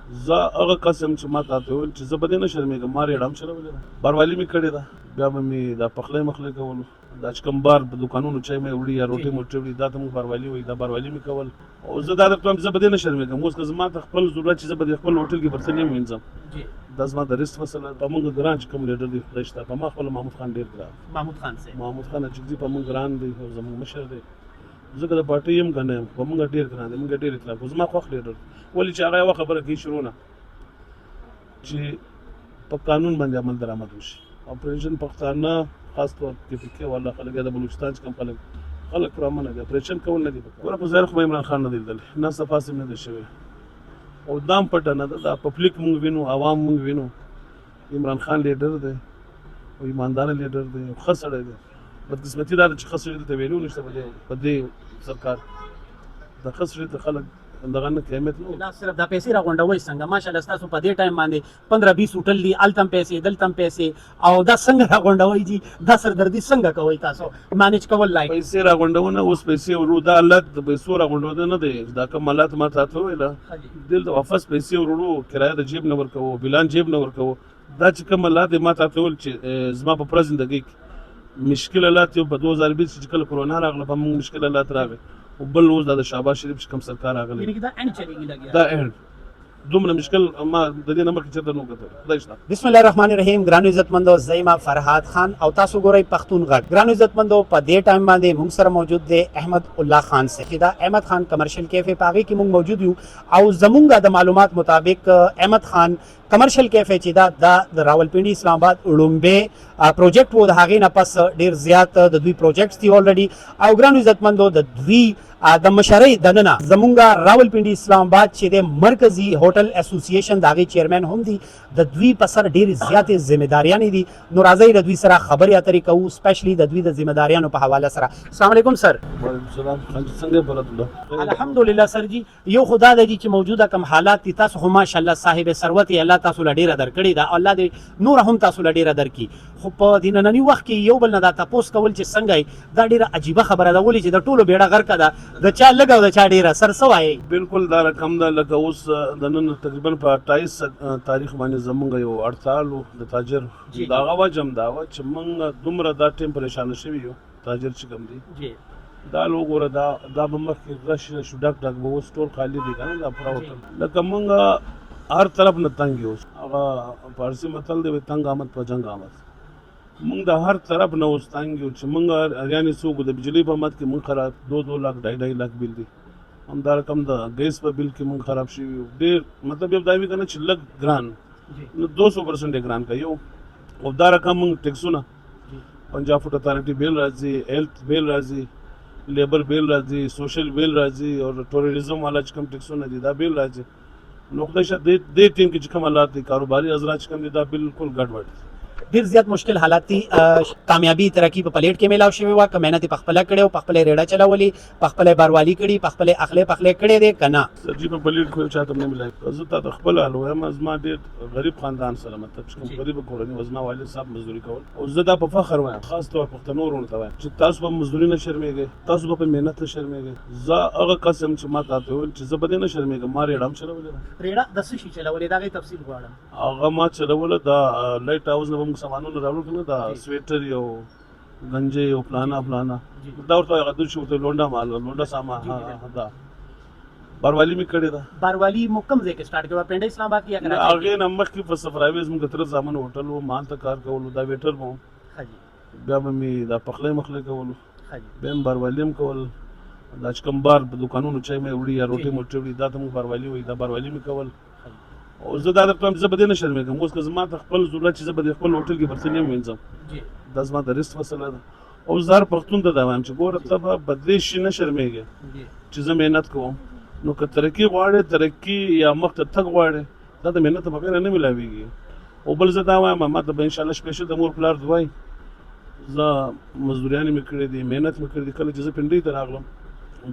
زه هغه قسم چې ما تاسو ویل چې زه به دې نه شرمېږم ما ریډه هم چلولې ده باروالی مې کړې ده بیا به مې دا پخلی مخلی کولو دا چې کوم بار په دوکانونو چای مې وړي یا روټۍ موټۍ وړي دا ته موږ باروالی وایي دا باروالی مې کول او زه دا درته وایم زه به دې نه شرمېږم اوس که زما ته خپل ضرورت چې زه به د خپل هوټل کې برتلې ووینځم دا زما د رسټ مسله په موږ ګران چې کوم لیډر دی خدای شته په ما خپل محمود خان ډېر ګران محمود خان چې په موږ ګران دی او زموږ مشر دی زه که د پارټۍ یم که نه یم په موږ ډېر ګران دی موږ ډېر اطلاق کوو زما خوښ لیډر ولې چې هغه یوه خبره کوي شروع نه چې په قانون باندې عمل درآمد وشي اپریشن پښتانه خاص طور کې پکې والا خلک د بلوچستان چې کوم خلک پر امن دي اپریشن کول نه دي ګوره په ظاهر خو عمران خان نه دی لیدلی نه صفاسم نه دی شوی او دام پټه نه ده دا پبلک موږ وینو عوام موږ وینو عمران خان لیډر دی او ایماندار لیډر دی او ښه سړی دی بدقسمتي دا ده چې ښه سړي ته ویلو نشته په دې سرکار د ښه سړي ته خلک دغه نه اهمیت نه دا صرف د پیسې راغونډوي څنګه ماشاءالله تاسو په دې ټایم باندې 15-20 هوټل دي التم پیسې دلتم پیسې او دا څنګه راغونډوي جی دا سردردي څنګه کوي تاسو مانیج کول لای پیسې راغونډونه اوس پیسې ورو دا حالت د پیسو راغونډونه نه دی دا کوم حالت ما تاسو ویل دل د واپس پیسې ورو کرایه د جیب نه ورکوو بلان جیب نه ورکوو دا چې کوم حالت ما تاسو ول چې زما په پرز زندګي مشکل حالات یو په 2020 چې کله کرونا راغله په موږ مشکل حالات راغله او بل اوس د شهباز شریف چې کوم سرکار راغلی دا اند چلیږي لګیا دا اند دومره مشکل ما د دې نمبر کې چرته نو کتل خدای شته بسم الله الرحمن الرحیم ګرانو عزتمندو زېما فرهاد خان او تاسو ګورئ پښتون غږ ګرانو عزتمندو په دې ټایم باندې موږ سره موجود دی احمد الله خان صاحب دا احمد خان کمرشل کیفے پاغي کې موږ موجود یو او زمونږ د معلومات مطابق احمد خان کمرشل کیفے چې دا د راولپنډي اسلام آباد لومبه پروجیکټ وو د هغې نه پس ډیر زیات د دوی پروجیکټس دي اولریډي او ګرانو عزتمندو د دوی د مشرۍ دننه زمونږ راولپنډي اسلام آباد چې د مرکزی هوټل اسوسییشن د هغې چیرمن هم دي د دوی په سر ډېرې زیاتې ذمہداریانې دي نو راځئ د دوی سره خبرې اترې کوو سپیشلی د دوی د ذمہداریانو په حواله سره السلام علیکم سر وعلیکم السلام څنګه بلد الله الحمدلله سر جی یو خدا د چې موجوده کم حالات دي تاسو خو ماشاءالله صاحب ثروت الله تاسو له ډیره درکړي دا الله دې نور هم تاسو له ډیره درکړي خو په دې ننني وخت کې یو بل نه دا تاسو کول چې څنګه دا ډیره عجیبه خبره ده ولې چې د ټولو بیړه غرقه ده د چا لګ او د چا ډیره سر سوای بالکل دا رقم ده لکه اوس د نن تقریبا په 28 تاریخ باندې زمونږ یو هړتال د تاجر دا غوا جام دا چې موږ دومره دا ټیم پریشان شوی یو تاجر چې کوم دی دا لوګوره دا به مخکې غش شو ډک ډک به اوس ټول خالی دي کنه دا پراوټ لکه موږ هر طرف نه تنګ یو هغه فارسی متل دی تنګ آمد په جنگ آمد موږ د هر طرف نه اوس تنګ یو چې موږ یعنی څوک د بجلی په مت کې موږ خراب 2 لاکھ 2.5 لاکھ بل دي هم دا رقم د ګیس په بل کې موږ خراب شي ډیر مطلب یو دایمي کنه چې لګ ګران نو 200% ګران کوي او دا رقم موږ ټیکسونه پنجاب فوډ اتھارټي بیل راځي هیلث بیل راځي لیبر بیل راځي سوشل بیل راځي او ټوریزم والا چې کوم ټیکسونه دي دا بیل راځي نو خدای شه دې ټیم کې چې کوم حالات دي کاروباري حضرات چې کوم دي دا بالکل ګډوډ ډیر زیات مشکل حالات دي کامیابی ترقی په پلیټ کې ملاو شوی و که مهنت په خپل کړي او په خپل ریډه چلاولي په خپل باروالي کړي په خپل اخلي کړي دي کنه سرجی په پلیټ خو چاته نه ملای زه ته خپل حال وایم ازما ډیر غریب خاندان سره مطلب چې کوم غریب کورنۍ وزما والد صاحب مزدوري کول او زه دا په فخر وایم خاص طور پښتنو ورونه ته وایم چې تاسو په مزدوري نه شرمېږئ تاسو په مهنت نه شرمېږئ زه هغه قسم چې ما تاسو ویل چې زه به نه شرمېږم ما ریډه هم چلولې ریډه د څه شي چلولې دا غي تفصیل غواړم هغه ما چلوله دا لایټ هاوس نه موږ سامانونه راوړو دا سویټر یو گنجې یو پلانا دا ورته هغه د شو ته لونډا سامان دا باروالی می کړی دا باروالی مکم ځای کې سٹارټ کړو پنده اسلام آباد کې کراچي هغه نمبر کې په سفراویز موږ تر ځامن هوټل و مان ته کار کولو دا ویټر مو بیا می دا پخلی مخلی کولو بیا باروالی هم کول دا چې کوم بار په دوکانونو چای مې وړي یا روټي موټي وړي دا ته موږ باروالی وایي دا باروالی می کول او زه دا درته وایم زه به دې نه شرمېږم اوس که زما ته خپل ضرورت چې زه به د خپل هوټل کې برتلې ووینځم دا زما د رسټ مسله ده او زه هر پښتون ته دا وایم چې ګوره ته به بدلې شي نه شرمېږې چې زه محنت کوم نو که ترقي غواړې ترقي یا مخ ته تګ غواړې دا د محنت په بغیر نه ملاویږي او بل زه دا وایم ما ته به انشاءالله سپیشل د مور پلار دوای زه مزدوریانې مې کړې دي محنت مې کړې دي کله چې زه پنډۍ ته راغلم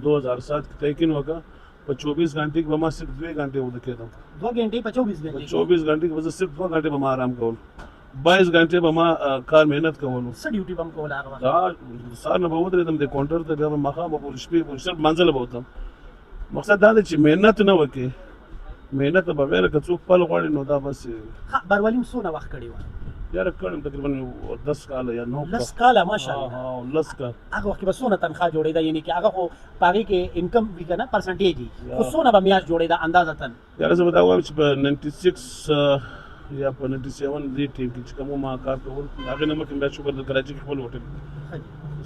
2007 کې تیقین وکړه په 24 घंटे کې به ما صرف 2 घंटे وده کېدم 2 घंटे په 24 घंटे کې به صرف 2 घंटे به ما آرام کول 22 घंटे به ما کار محنت کولو څه ډیوټي بم کول هغه دا سار نه به ودرېدم د کاونټر ته بیا مخه به پورې شپې پورې صرف منځله به وتم مقصد دا دی چې محنت نه وکړې مهنت بغیر که څوک پل غواړي نو دا بس ها بروالي م څونه وخت کړی و یاره کړم تقریبا 10 کاله یا 9 10 کاله ماشاءالله ها 10 کاله هغه وخت کې به څونه تنخواه جوړېده یعنی چې هغه خو په هغې کې انکم وي که نه پرسنټیج وي خو څونه به میاشت جوړېده اندازتن یاره زه به دا وایم چې په 96 یا په 97 دې ټیم کې چې کوم ما کار کول هغې نه مخکې بیا شکر د کراچۍ کې خپل هوټل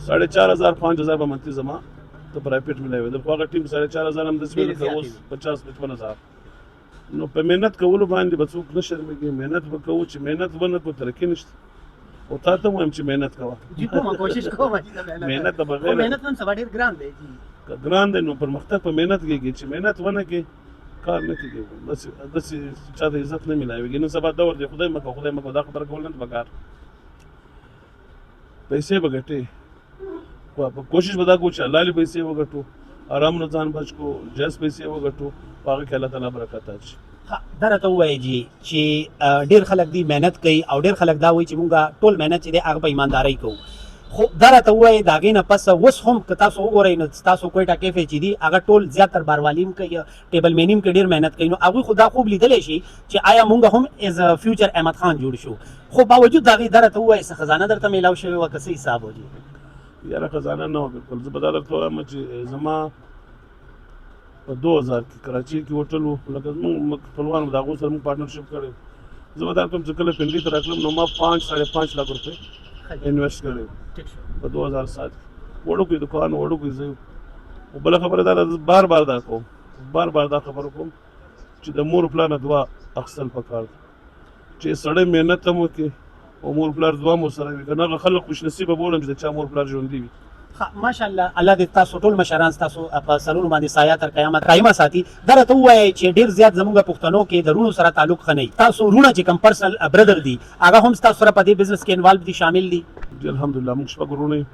4,500 5,000 به منتي زما ته پرایویټ ملاوېدل خو هغه ټیم 4,500 هم داسې ویل که اوس 50-55,000 نو په مهنت کولو باندې به څوک نه شرمېږي مهنت به کوو چې مهنت ونه کړو ترقي نشته او تا ته وایم چې مهنت کوه جی کومه کوشش کوم مهنت د خو بغیر مهنت نن سبا ډېر ګران دی جی که ګران دی نو پرمختګ په مهنت کېږي چې مهنت ونه کړې کار نه کېږي داسې چا ته عزت نه میلاوېږي نن سبا دور دی خدای مه کوه دا خبره کول نه ده پکار پیسې به ګټې کوشش به دا کوو چې حلالې پیسې وګټو آرام نه ځان بچ کو جایز پیسې وګټو په هغې کې الله تعالی برکت اچي دا راته ووایي جی چې ډېر خلک دی مهنت کوي او ډېر خلک دا وایي چې مونږ ټول مهنت چې دی هغه په ایماندارۍ کوو خو دا راته ووایي د هغې نه پس اوس هم که تاسو وګورئ نو ستاسو کویټه کیفې چې دي هغه ټول زیاتر باروالي هم کوي ټیبل میني هم کوي ډېر مهنت کوي نو هغوی خو دا خوب لیدلی شي چې آیا مونږ هم ایز فیوچر احمد خان جوړ شو خو باوجود د هغې دا راته ووایي څه خزانه درته میلاو شوې وه که څه حساب و جي یاره خزانه نه وه بلکل زه به دا درته وایم چې زما په 2000 کې کراچۍ کې هوټل و لکه زموږ خپلوان د هغو سره موږ پارټنرشپ کړی زه به دا کوم چې کله پنډۍ ته راتلم نو ما 5-5.5 लाख روپۍ انویسټ کړی په 2007 وړوکی دکان وړوکی ځای او بله خبره دا ده بار دا کوم بار دا خبره کوم چې د مور پلار نه دعا اخیستل پکار ده چې سړی محنت هم وکړي او مور پلار دعا مو سره وي که نه هغه خلک خوش نصیبه بولم چې د چا مور پلار ژوندي وي ماشاءالله الله دې تاسو ټول مشران تاسو په سرونو باندې سایه تر قیامت قایمه ساتي دا راته ووایئ چې ډېر زیات زموږ پښتنو کې د رونو سره تعلق ښه نه وي تاسو رونه چې کوم پرسنل برادر دي هغه هم ستاسو سره په دې بزنس کې انوالو دي شامل دي جی الحمدلله موږ شپږ وروڼه یو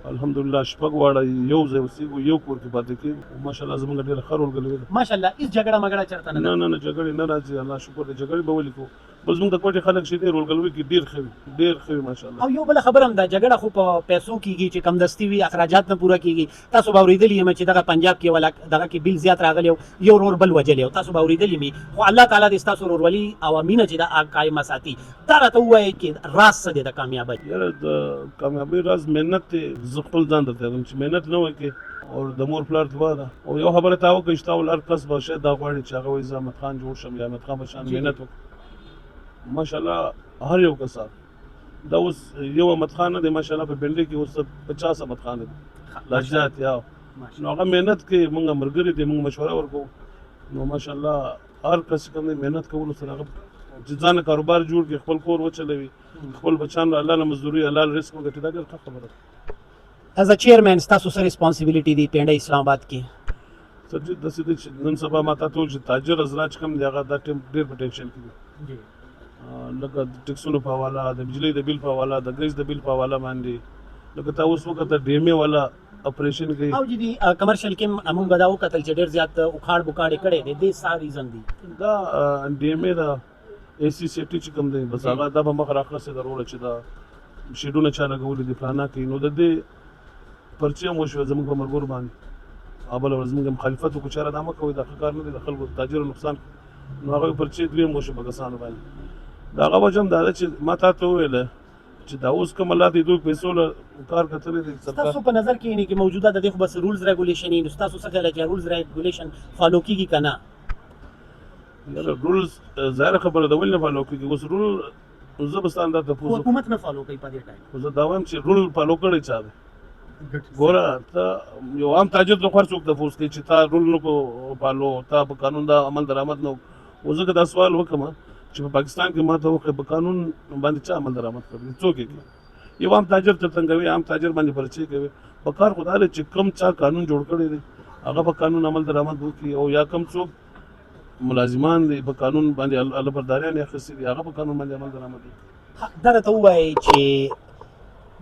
الحمدلله شپږ واړه یو ځای اوسېږو یو کور کې پاتې کېږو ماشاءالله زموږ ډېره ښه رول ګلوي ده ماشاءالله هېڅ جګړه مګړه چېرته نه نه جګړې نه راځي الله شکر دی جګړې به ولې کوو بس زموږ د کوټې خلک چې دی رول ګلوي کې ډېر ښه وي ماشاءالله او یو بله خبره هم ده جګړه خو په پیسو کېږي چې کمدستي وي اخراجات نه پوره کېږي تاسو به اورېدلي یم چې دغه پنجاب کې دغه کې بیل زیات راغلی یو ورور بل وجلی تاسو به اورېدلي مي خو الله تعالی دې ستاسو ورورولي او مینه چې ده قایمه ساتي دا راته ووایئ چې راز څه دی د کامیابۍ یاره د کامیابۍ راز محنت دی زه خپل ځان ته وایم چې محنت نه وکړې او د مور پلار دعا ده او یو خبره تا وکړه چې تا ول هر کس به شاید دا غواړي چې هغه وایي زه احمد خان جوړ شم یا احمد خان به شان محنت وکړم ماشاءالله هر یو کسان دا اوس یو احمد خان نه دی ماشاءالله په بنډۍ کې اوس 50 احمد خان دي لاجات یا نو هغه محنت کې موږ ملګري دي موږ مشوره ورکوو نو ماشاءالله هر کس کوم محنت کولو سره هغه چې ځان کاروبار جوړ کړي خپل کور وچلوي خپل بچان الله له مزدوري الله له رزق وګټي دا ډېره ښه خبره ده ایز ا چیرمین ستاسو څه ریسپانسبیلیټي دي پنډۍ اسلام آباد کې سر جی داسې دی چې نن سبا ما تا ته وویل چې تاجر حضرات چې کوم دی هغه دا ټیم ډېر په ټینشن کې دي لکه د ټکسونو په حواله د بجلۍ د بیل په حواله د ګیس د بیل په حواله باندې لکه تا اوس وکړه ډیمې والا اپریشن کوي او جدي کمرشل کې موږ دا وکتل چې ډېر زیات اخاړ بوکاړې کړی دی دې څه ریزن دی دا ډیمې دا AC سیټي چې کوم دی بس هغه دا به مخ راخلاصې دروړه چې دا شیډونه چا لګولي دي فلانا کوي نو د دې پرچې هم وشوه زموږ په ملګرو باندې بله ورځ زموږ مخالفت وکړو چېرې دا مه کوئ دا ښه کار نه دی د خلکو تاجرو نقصان نو هغه پرچې دوی هم وشو په کسانو باندې د هغه وجه هم دا ده چې ما تا ته وویله چې دا اوس کوم الله دې دوی پیسو له کار کتلی دی ستاسو په نظر کې یعنې کې موجوده د دې خو بس رولز ریګولیشن یي نو ستاسو څه خیال چې رولز ریګولیشن فالو کېږي که نه یاره رولز ظاهره خبره ده ولې نه فالو کېږي اوس رول زه به ستا دا تپوس حکومت نه فالو کوي په دې ټایم خو زه دا وایم چې رول فالو کړی چا دی ګوره ته یو عام تاجر ته خو هر څوک تپوس کوي چې تا رول نه کو فالو تا په قانون دا عمل درآمد نه و زه که دا سوال وکړم چې په پاکستان کې ما ته وکړې په قانون باندې چا عمل درآمد کوي څوک یې کوي یو عام تاجر ته تنګوي عام تاجر باندې پرچې کوي په کار خو دا دی چې کوم چا قانون جوړ کړی دی هغه په قانون عمل درآمد وکړي او یا کوم څوک ملازمان دي په قانون باندې البرداریان یې اخیستي دي هغه په قانون باندې عمل درآمد وکړي دا راته ووایئ چې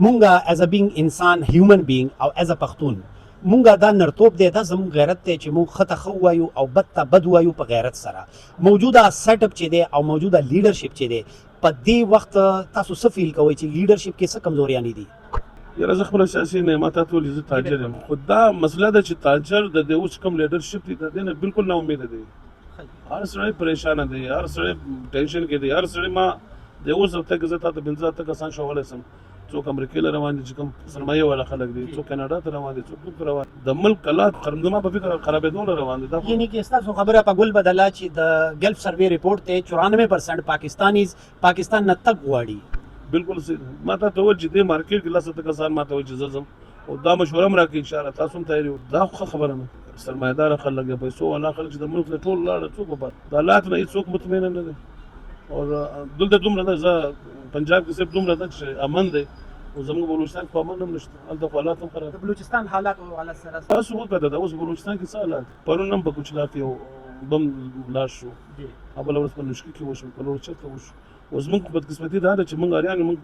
مونږه ایز ا بینګ انسان هیومن بینګ او ایز ا پښتون مونږه دا نرتوب دی دا زموږ غیرت دی چې مونږ ښه ته ښه ووایو او بد ته بد ووایو په غیرت سره موجوده سیټ اپ چې دی او موجوده لیډرشپ چې دی په دې وخت تاسو څه فیل کوئ چې لیډرشپ کې څه کمزوریانې دي یاره زه خپله سیاسي نه ما تا ته ویلي زه تاجر یم خو دا مسله ده چې تاجر د دې اوس کوم لیډرشپ دی د دې نه بلکل نا امیده دی هر سړی پریشانه دی، هر سړی ټینشن کې دی، هر سړی ما د اوس هفته کې زه تا ته پنځه اته کسان شولی سم، څوک امریکې له روان دي چې کوم سرمایه والا خلک دي، څوک کاناډا ته روان دي، څوک دلته روان دي. د ملک حالات زما په فکر خرابېدو له روان دي. دا یعنی کې ستاسو خبره په ګل بدله چې د ګلف سروې ریپورټ ته 94% پاکستانیز پاکستان نه تګ غواړي. بالکل صحیح. ما ته وویل چې دې مارکېټ کې لس اته کسان ما ته وویل چې زه ځم، او دا مشوره هم راکړي انشاءالله تاسو هم تیار یو. دا خو خبره نه، سرمایه‌دار خلک د پیسو والا خلک چې د ملک نه ټول لاړه، څوک به د حالات نه هېڅوک مطمئن نه دی. او دلته دومره ده، زه پنجاب کې صرف دومره ده چې امن دی، او زموږ بلوچستان کې امن هم نشته، هلته خو حالات هم خراب. د بلوچستان حالات او حالت سره تاسو وکړه دا اوس بلوچستان کې څه حالات. پرون هم په کوچلا کې یو بم لاړ شو، بله ورځ په نشکي کې وشو، په نور چېرته وشو. اوس زموږ بدقسمتي دا ده چې موږ اریان موږ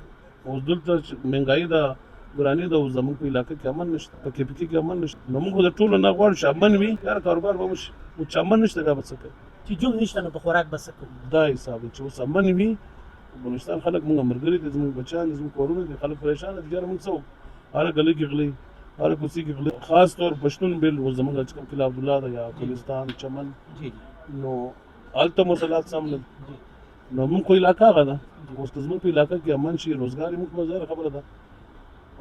اوس دلته مهنګایي ده، ګراني ده، او زموږ په علاقه کې امن نشته، په KPK کې امن نشته. نو موږ د ټولو نه غواړو چې امن وي، یاره کاروبار به وشي. او چې امن نشته دا به څه کوي؟ چې جون نشته نو په خوراک به څه کوو؟ دا حساب دی چې اوس امن وي. بلوچستان خلک موږ ملګري دي، زموږ بچیان دي، زموږ کورونه دي، خلک پریشانه دي. یاره موږ څه وکړو؟ هره ګلۍ کې غلۍ، هره کوڅې کې غلۍ، خاص طور پښتون بیل اوس زموږ چې کوم قلعه عبدالله ده یا ګلستان چمن، نو هلته مسلات سم نه دي. نو موږ خو علاقه هغه ده، اوس که زموږ په علاقه کې امن شي، روزګار یې موږ په ظاهره خبره ده.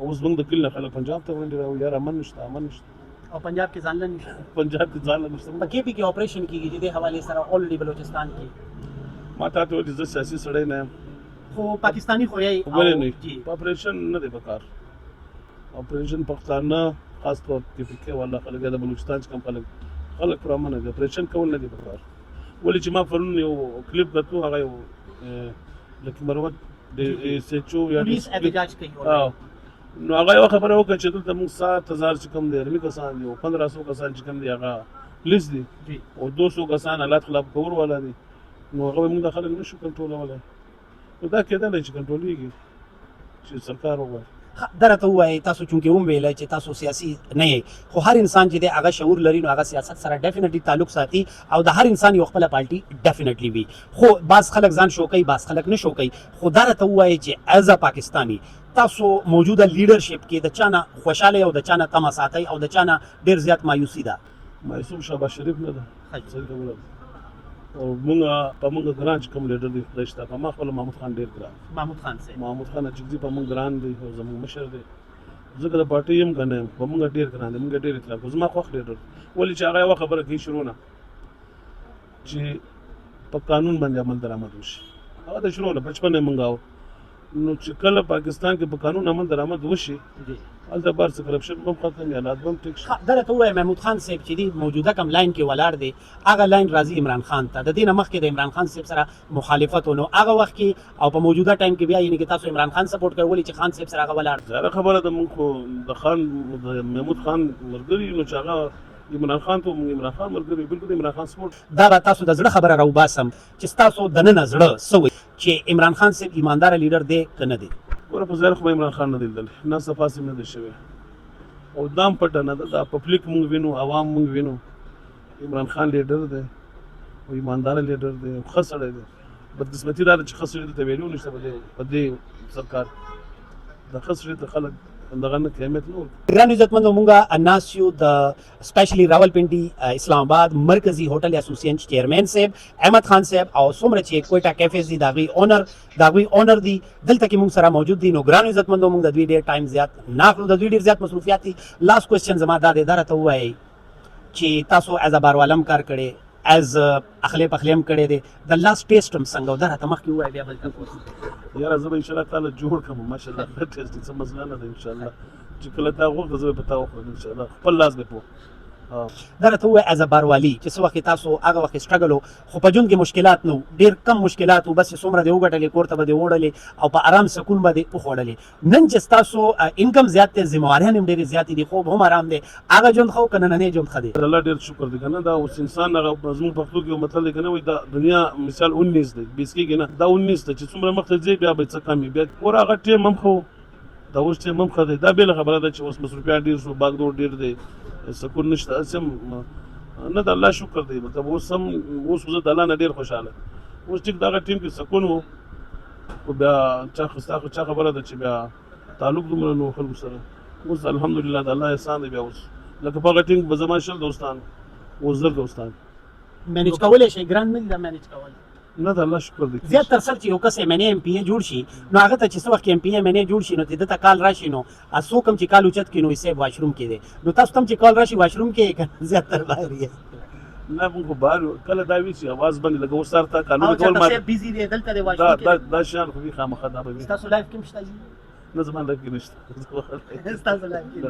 اوس موږ د کلي نه خلک پنجاب ته وړاندې راوړي، یاره امن نشته، امن نشته. او پنجاب کې ځان نه نشته، پنجاب کې ځان نشته. په KPK کې اپریشن کیږي چې د حوالې سره اولریډي بلوچستان کې. ما ته ویل زه سیاسي سړی نه یم، خو پاکستانی خو یې ولې نه اپریشن نه دی پکار. اپریشن پښتانه خاص طور KPK والا خلک د بلوچستان چې کوم خلک پر امن دي، اپریشن کول نه دی پکار. ولې چې ما پرون یو کلیپ کتو، هغه یو لکه مروت د SHO یا پولیس احتجاج کوي، نو هغه یو خبره وکړه چې دلته موږ 7000 چې کوم دی ارمي کسان دي، او 1500 کسان چې کوم دی هغه پولیس دي، او 200 کسان حالات خلاف کول والا دي. نو هغه موږ د خلک نشو کنټرولولی. نو دا کېدلی چې کنټرولېږي چې سرکار وغواړي. درته ووایي تاسو چونکې هم ویلی چې تاسو سیاسي نه یې، خو هر انسان چې دی هغه شعور لري، نو هغه سیاست سره ډیفینټلی تعلق ساتي، او د هر انسان یو خپله پارټي ډیفینټلی وي. خو بعض خلک ځان شو کوي، بعض خلک نه شو کوي. خو دا راته ووایي چې ایز ا پاکستاني تاسو موجوده لیډرشپ کې د چا نه خوشحاله او د چا نه تمه ساتئ، او د چا نه ډېر زیات مایوسي ده؟ مایوسي شهباز شریف نه ده، صحیح خبره ده. او موږ په موږ ګران چې کوم لیډر دی خدای شته، په ما خپله محمود خان ډېر ګران. محمود خان صاحب، محمود خان اچکزي په موږ ګران دی، او زموږ مشر دی. زه که د پارټۍ یم که نه یم، په موږ ډېر ګران دی، موږ ډېر اطلاق کوو. زما خوښ لیډر ولې چې هغه یوه خبره کوي شروع نه چې په قانون باندې عمل درآمد وشي. هغه د شروع نه بچپن یې موږ نو چې کله پاکستان کې په قانون عمل درآمد وشي، هلته بار څه کرپشن به هم ختم وي، حالات به هم ټیک شي. دا راته ووایه محمود خان صاحب چې دی موجوده کوم لاین کې ولاړ دی، هغه لاین راځي عمران خان ته. د دې نه مخکې د عمران خان صاحب سره مخالفت و، نو هغه وخت کې او په موجوده ټایم کې بیا یعنې کې تاسو عمران خان سپورټ کوئ ولې چې خان صاحب سره هغه ولاړ. ظاهره خبره ده، موږ خو د خان د محمود خان ملګري یو، نو چې هغه عمران خان ته موږ عمران خان ملګري، بالکل عمران خان سپورټ. دا به تاسو د زړه خبره راوباسم چې ستاسو دننه زړه څه وایي چې عمران خان صاحب ایمانداره لیډر دی که نه دی؟ ګوره په ظاهر خو عمران خان نه دی لیدلی، ناسته پاسې نه دی شوی، او دا هم پټه نه ده، دا پبلیک موږ وینو، عوام موږ وینو. عمران خان لیډر دی، او ایمانداره لیډر دی، ښه سړی دی. بدقسمتي دا ده چې ښه سړي ته ویلو نشته په دې سرکار. د ښه سړي ته خلک دغه نه اهمیت نه ورکوي. ګرانو عزتمندو، مونږه ناست یو د سپیشلی راولپنډي اسلام آباد مرکزي هوټل اسوسییشن چیرمین صاحب احمد خان صاحب، او څومره چې کویټا کیفیز دي د هغوی اونر دي، دلته کې مونږ سره موجود دي. نو ګرانو عزتمندو، مونږ د دوی ډېر ټایم زیات نه اخلو، د دوی ډېر زیات مصروفیات دي. لاست کوېسچن زما دا دی، دا راته ووایئ چې تاسو ایز ا باروالم کار کړی، ایز اخلی پخلی هم کړی دی، د لاست ټیسټ هم څنګه و؟ دا راته مخکې ووایه، بیا بل څه. یاره زه به انشاءالله تعالی جوړ کړم، ماشاءالله ښه ټیسټ څه مسله نه ده. انشاءالله چې کله تا وغوښته زه به په تا وخورم، انشاءالله خپل لاس به پوه. دا راته ووایه ایز ا باروالي چې څه وخت تاسو هغه وخت سټرګل و، خو په ژوند کې مشکلات نه و، ډېر کم مشکلات و، بس څومره دې وګټلې کور ته به دې وړلې او په ارام سکون به دې وخوړلې. نن چې ستاسو انکم زیات دی، ذمهواریان هم ډېرې زیاتې دي، خوب هم آرام دی، هغه ژوند ښه و که نننی ژوند ښه دی؟ الله ډېر شکر دی که نه. دا اوس انسان هغه زموږ پښتو کې یو متل دی که نه، وایي دا دنیا مثال 19 دی، 20 کېږي نه، دا 19 دی چې څومره مخته ځې بیا به څه کم وي، بیا اور هغه ټیم هم ښه و، دا اوس ټیم هم ښه دی. دا بېله خبره ده چې اوس مصروفیات ډېر شو، باګدور ډېر دی، سکون نشته. هسې هم نه د الله شکر دی، مطلب اوس هم اوس زه د الله نه ډېر خوشحاله. اوس ټیک دغه ټیم کې سکون و، خو بیا چا خبره ده چې بیا تعلق دومره نو خلکو سره. اوس الحمدلله د الله احسان دی. بیا اوس لکه په هغه ټیم به زما 20 دوستان، اوس 10 دوستان، مینج کولای شي ګران نه دي دا مینج کول نه د الله شکر دی زیات تر سره چې یو کس MNA MPA جوړ شي نو هغه ته چې څه وخت MPA MNA جوړ شي نو دته کال راشي نو اسو کم چې کال اوچت کینو یې واشروم کې دی نو تاسو تم چې کال راشي واشروم کې زیات تر بهر یې نه موږ بهر کله دا وی چې आवाज باندې لګو سره تا قانون کول ما تاسو بيزي دی دلته دی واشروم کې دا شان خو خامخا دا به تاسو لایف کې مشته نه زمان لګی نشته تاسو لایف کې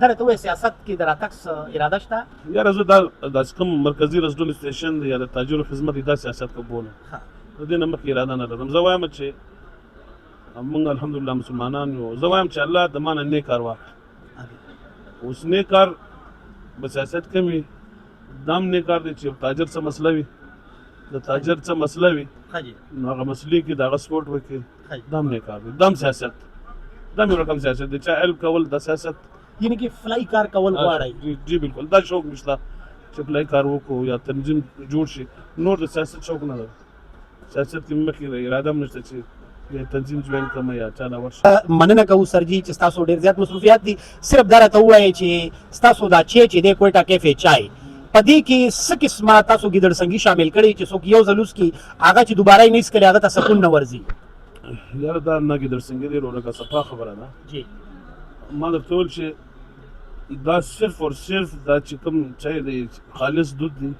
درته وې سیاست کې دراتک اراده شته یا رزو دا د کوم مرکزی رزدون سټیشن یا د تاجر خدمت دا سیاست کوونه د دې نمبر کې اراده نه لرم زه وایم چې موږ الحمدلله مسلمانان یو زه وایم چې الله د مان نه کار واخلي اوس نه کار په سیاست کې می دام نه کار دی چې تاجر څه مسله وي د تاجر څه مسله وي نو هغه مسلې کې دا سپورټ وکړي دام نه کار دی دام سیاست دام یو رقم سیاست دی چې علم کول د سیاست یعنی کې فلای کار کول غواړي جی بالکل دا شوق نشته چې فلای کار وکړو یا تنظیم جوړ شي نور د سیاست شوق نه لري سیاست کې مخې اراده نشته چې یا تنظیم جوړ کړم یا چا نه ورشه مننه کوو سر جی چې تاسو ډیر زیات مصروفیات دي صرف دا راته وایي چې تاسو دا چې د کوټا کیفه چای پدې کې څه قسمه تاسو ګیدړ سنگي شامل کړي چې څوک یو ځلوس کې هغه چې دوباره یې نس کړي هغه ته سکون نه ورځي یار دا نه ګیدړ سنگي دی ورګه صفه خبره ده جی ما د ټول چې دا صرف او صرف دا چې کوم چای دی خالص دود دی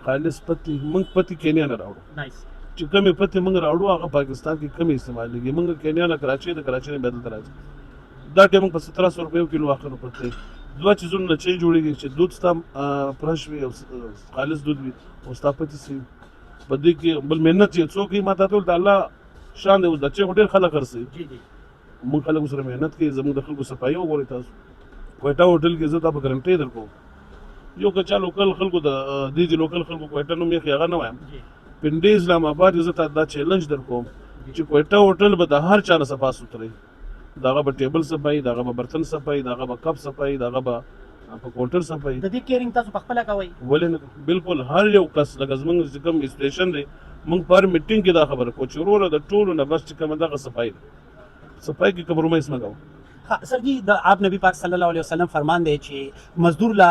خالص پتی موږ پتی کینیا نه راوړو نایس چې کومې پتی موږ راوړو هغه پاکستان کې کم استعمالېږي موږ کینیا نه کراچي د کراچي نه بدل راځي دا ټیم په 1700 روپیو کیلو اخر پته دوه چیزونه نه چي جوړیږي چې دود ستا فرش وي او خالص دود وي او ستا پتی سي په دې کې بل مهنت چې څوک یې ماته ټول د الله شان دی د چې هټل خلک ورسي جی جی موږ خلک سره مهنت کوي زموږ د خلکو صفایي وګورئ تاسو کوټا هوټل کې زه دا په ګارنټي درکو یو کچا لوکل خلکو د دې لوکل خلکو کوټا نوم یې هغه نه وایم پنډي اسلام آباد زه ته دا چیلنج درکوم چې کوټا هوټل به د هر چا نه صفا سوتري داغه به ټیبل صفای داغه به برتن صفای داغه به کپ صفای داغه به په کوټر صفای د دې کیرینګ تاسو په خپل کوي ولې نه بالکل هر یو کس لکه زمونږ چې کوم سټیشن دی موږ پر میټینګ کې دا خبره کو چې وروره د ټولو نه بس چې کوم دغه صفای کې کمپرومایز نه کوو ها سر جی د آپ نبی پاک صلی الله علیه وسلم فرمان دی چې مزدور لا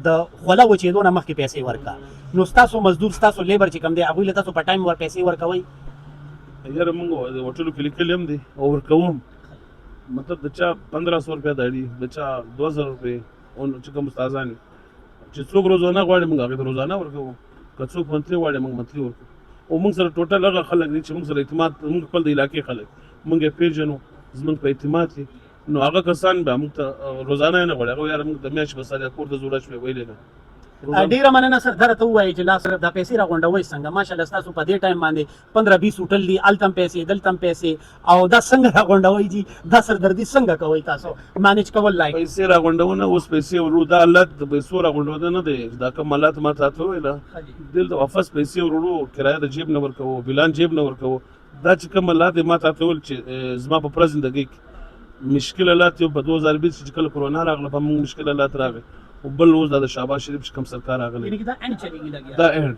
د خوله وچېدو نه مخکې پیسې ورکا نو تاسو مزدور تاسو لیبر چې کم دی هغه له تاسو په ټایم ور پیسې ورکوي یاره موږ هوټلو کې لیکل هم دي او ورکوم مطلب د چا 1500 روپیا داړي د چا 2000 روپیا او چې کوم استادان چې څوک روزانه غواړي موږ هغه روزانه ورکوو که څوک منتلي غواړي موږ منتلي ورکوو او موږ سره ټوټل هغه خلک دي چې موږ سره اعتماد موږ خپل د علاقې خلک موږ یې پیژنو زموږ په اعتماد دي نو هغه کسان به موږ ته روزانه نه غواړي هغه یاره موږ د میاشت په سره کور د جوړه شوی ویلې نه ډیره مننه سر درته وایي چې لا صرف د پیسې راغونډوي څنګه ماشاءالله تاسو په دې ټایم باندې 15-20 هوټل دي التم پیسې دلتم پیسې او دا څنګه راغونډوي جی دا سردردي څنګه کوي تاسو مانیج کول لایک پیسې راغونډونه اوس پیسې ورو دا الله د پیسو راغونډونه نه دی دا کمالات ما تاسو ویل دل د واپس پیسې ورو کرایه د جیب نه ورکوو بلان جیب نه ورکوو دا چې کمالات ما تاسو ول چې زما په پرزندګۍ مشکلات یو په 2020 چې کله کورونا راغله په موږ مشکلات راغله او بل اوس د شهباز شریف چې کوم سرکار راغلی یعنی دا اند چلیږي لګیا دا اند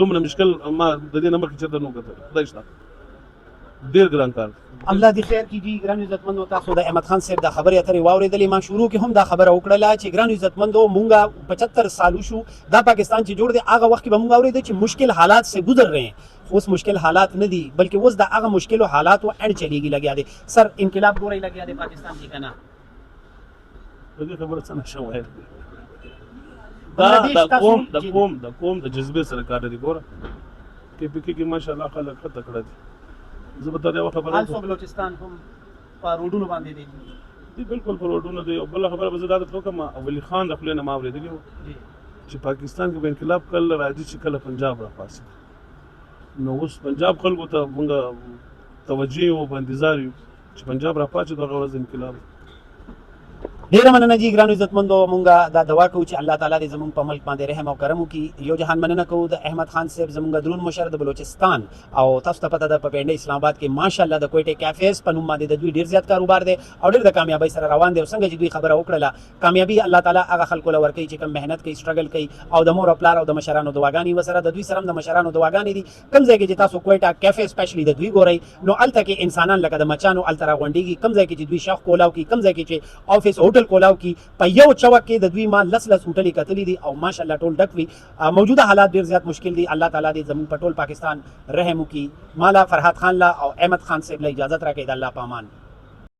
دومره مشکل ما د دې نمبر کې چرته نو کتل خدای شته ډیر ګران کار الله دې خیر کړي ګران عزتمندو تاسو د احمد خان صاحب د خبرې اترې واورېدلې ما شروع کې هم دا خبره وکړله چې ګران عزتمندو مونږه 75 سالو شو دا پاکستان چې جوړ دی هغه وخت کې به مونږ اورېدل چې مشکل حالات سے گزر رہے ہیں اوس مشکل حالات نه دي بلکې اوس دا هغه مشکل حالات و اند چلیږي لګیا دي سر انقلاب ګورې لګیا دی پاکستان کې کنه په دې خبره څه نشو وایي دا قوم د جذبه سره کار دی ګوره کې پکې کې ماشاءالله خلک خطه کړی دي زه به دا خبره حال سو بلوچستان هم په روډونو باندې دي بالکل په روډونو دی او بل خبره به زه دا کوم اولی خان د خپل نه ما اورېدلی چې پاکستان کې به انقلاب کله راځي چې کله پنجاب را پاسي نو اوس پنجاب خلکو ته موږ توجه او انتظار یو چې پنجاب را پاتې دغه ورځ انقلاب ډیره مننه جی ګرانو عزتمندو مونږه دا دعا کوو چې الله تعالی دې زموږ په ملک باندې رحم او کرم وکړي یو جهان مننه کوو د احمد خان صاحب زموږ درون مشر د بلوچستان او تاسو ته پته ده په پنډي اسلام آباد کې ماشاءالله د کوټه کافیز په نوم باندې د دوی ډیر زیات کاروبار دی او ډیر د کامیابی سره روان دی او څنګه چې دوی خبره وکړه کامیابی الله تعالی هغه خلکو لور کوي چې کوم مهنت کوي سټرګل کوي او د مور او پلار او د مشرانو دواګانی وسره د دوی سره د مشرانو دواګانی دي کوم ځای کې چې تاسو کوټه کافه سپیشلی د دوی ګورئ نو الته کې انسانان لکه د مچانو الترا غونډيږي کوم ځای کې چې دوی شاخ کولاو کې کوم ځای کې چې افیس هوټل هوټل کولاو کی په یو چوک کې د دوی ما لس هوټلې کتلې دي او ماشاءالله ټول ډک وي. موجوده حالات ډیر زیات مشکل دي. الله تعالی دې زموږ په ټول پاکستان رحم وکړي. مالا فرحات خان لا او احمد خان صاحب له اجازه راکړي. د الله پامان.